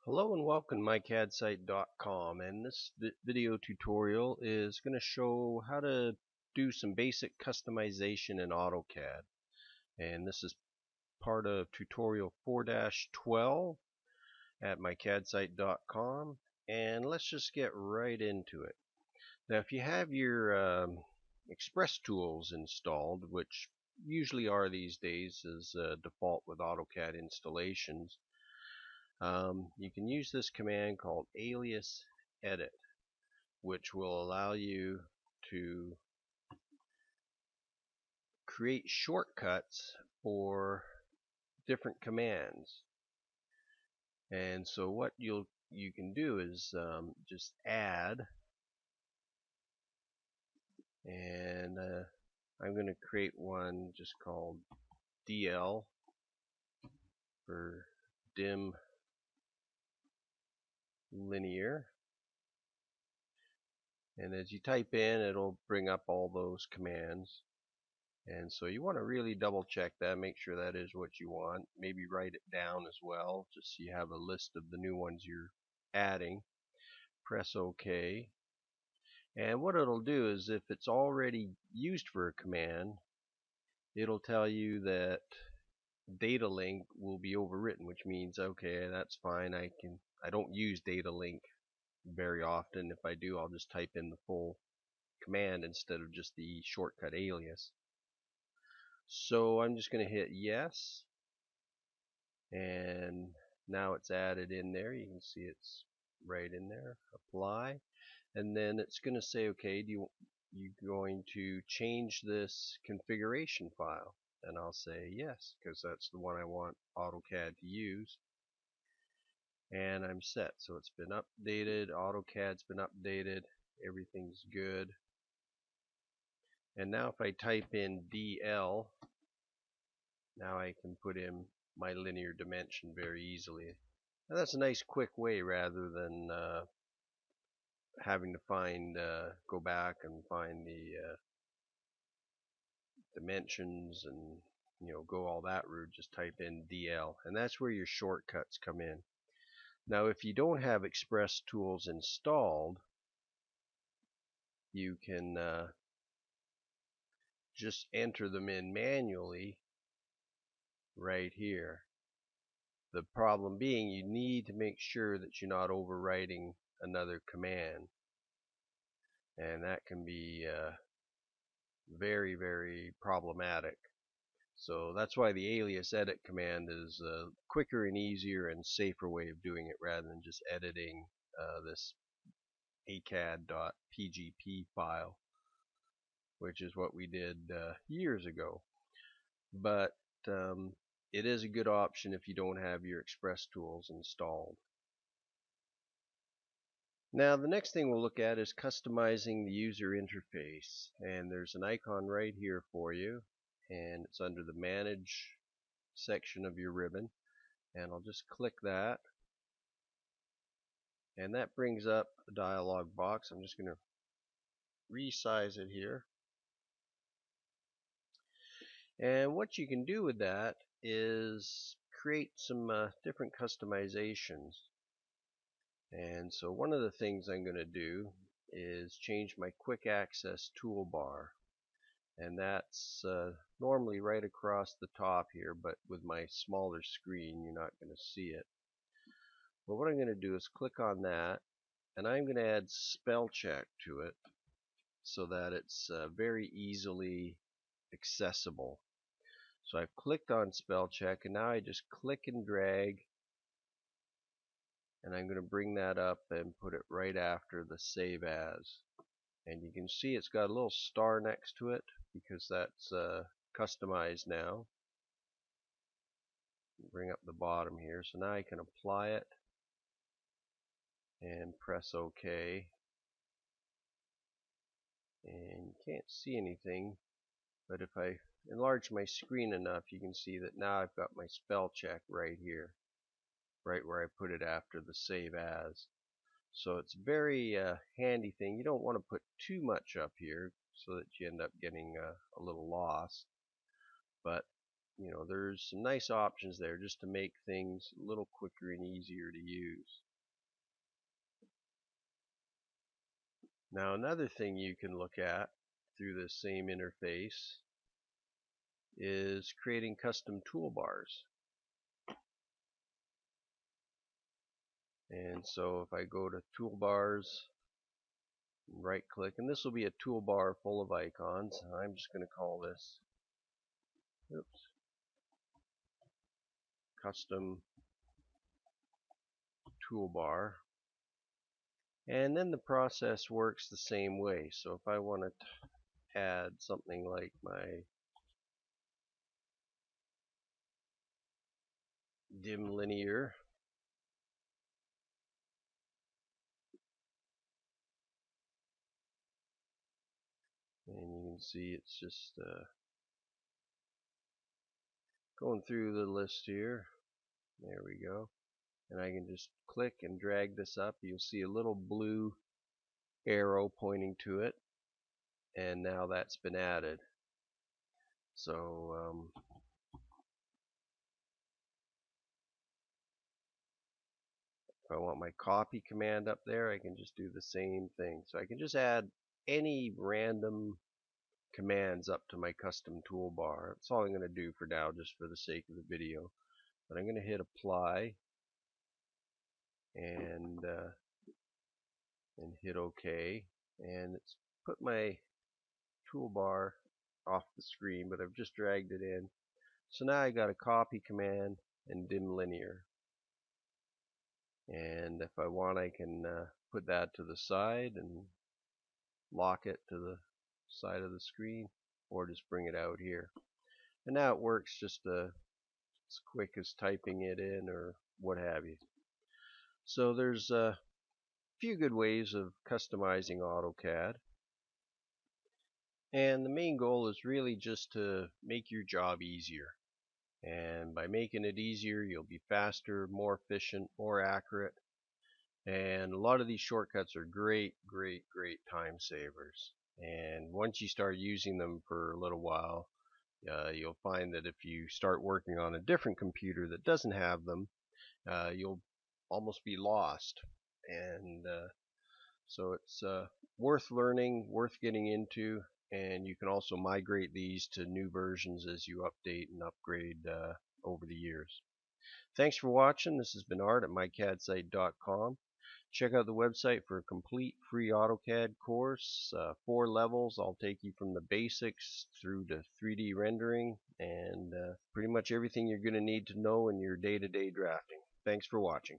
Hello and welcome to mycadsite.com, and this video tutorial is going to show how to do some basic customization in AutoCAD, and this is part of tutorial 4-12 at mycadsite.com, and let's just get right into it. Now if you have your Express tools installed, which usually are these days as default with AutoCAD installations, you can use this command called alias edit, which will allow you to create shortcuts for different commands. And so what you can do is just add, and I'm going to create one just called DL for dim linear. And as you type in, it'll bring up all those commands. And so you want to really double check that, make sure that is what you want. Maybe write it down as well, just so you have a list of the new ones you're adding. Press OK. And what it'll do is if it's already used for a command, it'll tell you that data link will be overwritten, which means okay, that's fine. I don't use data link very often. If I do, I'll just type in the full command instead of just the shortcut alias. So I'm just going to hit yes, and now it's added in there. You can see it's right in there. Apply, and then it's going to say, okay, you going to change this configuration file? And I'll say yes, because that's the one I want AutoCAD to use. And I'm set. So it's been updated. AutoCAD's been updated. Everything's good. And now if I type in DL, now I can put in my linear dimension very easily. And that's a nice quick way rather than having to go back and find the dimensions and go all that route. Just type in DL, and that's where your shortcuts come in. Now if you don't have Express tools installed, you can just enter them in manually right here. The problem being, you need to make sure that you're not overwriting another command, and that can be very, very problematic. So that's why the alias edit command is a quicker and easier and safer way of doing it, rather than just editing this acad.pgp file, which is what we did years ago. But it is a good option if you don't have your Express tools installed. Now the next thing we'll look at is customizing the user interface, and there's an icon right here for you, and it's under the Manage section of your ribbon, and I'll just click that, and that brings up a dialog box. I'm just going to resize it here, and what you can do with that is create some different customizations. And so one of the things I'm going to do is change my quick access toolbar, and that's normally right across the top here, but with my smaller screen you're not going to see it. But what I'm going to do is click on that, and I'm going to add spell check to it so that it's very easily accessible. So I've clicked on spell check, and now I just click and drag, and I'm going to bring that up and put it right after the save as. And you can see it's got a little star next to it because that's customized now. Bring up the bottom here, so now I can apply it and press OK. And you can't see anything, but if I enlarge my screen enough, you can see that now I've got my spell check right here, right where I put it after the save as. So it's a very handy thing. You don't want to put too much up here so that you end up getting a little lost, but there's some nice options there just to make things a little quicker and easier to use. Now another thing you can look at through the same interface is creating custom toolbars. And so if I go to toolbars, right click, and this will be a toolbar full of icons. I'm just going to call this custom toolbar. And then the process works the same way. So if I want to add something like my dim linear, and you can see it's just going through the list here. There we go. And I can just click and drag this up. You'll see a little blue arrow pointing to it, and now that's been added. So if I want my copy command up there, I can just do the same thing. So I can just add any random commands up to my custom toolbar. That's all I'm going to do for now, just for the sake of the video. But I'm going to hit apply and hit OK, and it's put my toolbar off the screen, but I've just dragged it in. So now I got a copy command and dim linear, and if I want I can put that to the side and lock it to the side of the screen, or just bring it out here. And now it works just as quick as typing it in or what have you. So there's a few good ways of customizing AutoCAD, and the main goal is really just to make your job easier. And by making it easier, you'll be faster, more efficient, more accurate. And a lot of these shortcuts are great time savers. And once you start using them for a little while, you'll find that if you start working on a different computer that doesn't have them, you'll almost be lost. And so it's worth learning, worth getting into, and you can also migrate these to new versions as you update and upgrade over the years. Thanks for watching. This has been Art at mycadsite.com. Check out the website for a complete free AutoCAD course. 4 levels. I'll take you from the basics through to 3D rendering and pretty much everything you're going to need to know in your day-to-day drafting. Thanks for watching.